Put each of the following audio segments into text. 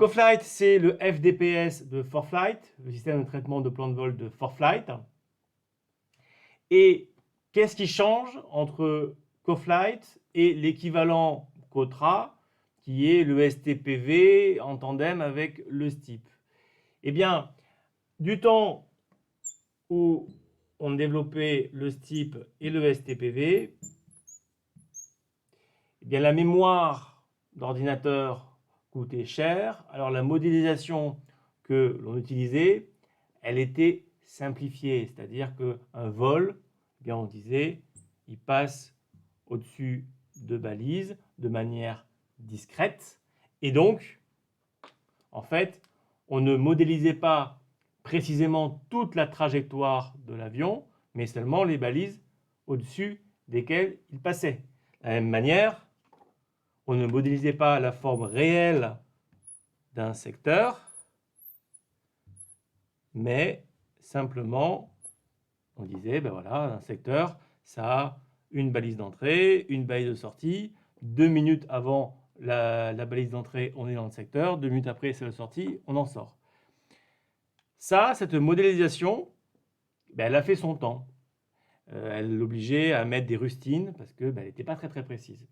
CoFlight, c'est le FDPS de ForeFlight, le système de traitement de plan de vol de ForeFlight. Et qu'est-ce qui change entre CoFlight et l'équivalent COTRA, qui est le STPV en tandem avec le STIP? Eh bien, du temps où on développait le STIP et le STPV, eh bien, la mémoire d'ordinateur coûtait cher. Alors la modélisation que l'on utilisait, elle était simplifiée, c'est-à-dire qu'un vol, eh bien, on disait, il passe au-dessus de balises de manière discrète. Et donc, en fait, on ne modélisait pas précisément toute la trajectoire de l'avion, mais seulement les balises au-dessus desquelles il passait. De la même manière, on ne modélisait pas la forme réelle d'un secteur, mais simplement, on disait, ben voilà, un secteur, ça a une balise d'entrée, une balise de sortie. 2 minutes avant la balise d'entrée, on est dans le secteur. 2 minutes après, c'est la sortie, on en sort. Ça, cette modélisation, ben, elle a fait son temps. Elle l'obligeait à mettre des rustines parce qu'elle n'était pas très précise.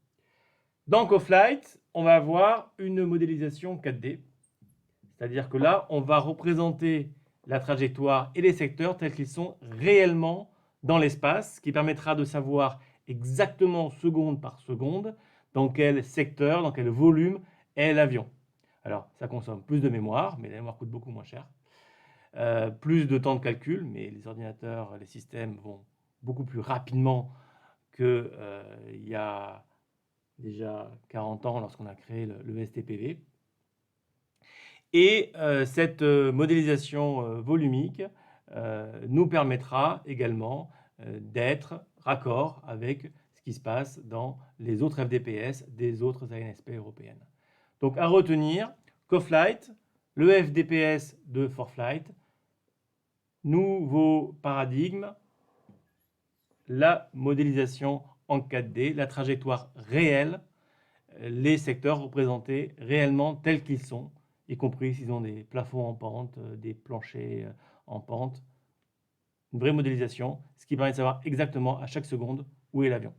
Dans CoFlight, on va avoir une modélisation 4D. C'est-à-dire que là, on va représenter la trajectoire et les secteurs tels qu'ils sont réellement dans l'espace, ce qui permettra de savoir exactement seconde par seconde dans quel secteur, dans quel volume est l'avion. Alors, ça consomme plus de mémoire, mais la mémoire coûte beaucoup moins cher. Plus de temps de calcul, mais les ordinateurs, les systèmes vont beaucoup plus rapidement qu'il y a déjà 40 ans lorsqu'on a créé le STPV. Et cette modélisation volumique nous permettra également d'être raccord avec ce qui se passe dans les autres FDPS des autres ANSP européennes. Donc à retenir, CoFlight, le FDPS de ForeFlight, nouveau paradigme, la modélisation en 4D, la trajectoire réelle, les secteurs représentés réellement tels qu'ils sont, y compris s'ils ont des plafonds en pente, des planchers en pente. Une vraie modélisation, ce qui permet de savoir exactement à chaque seconde où est l'avion.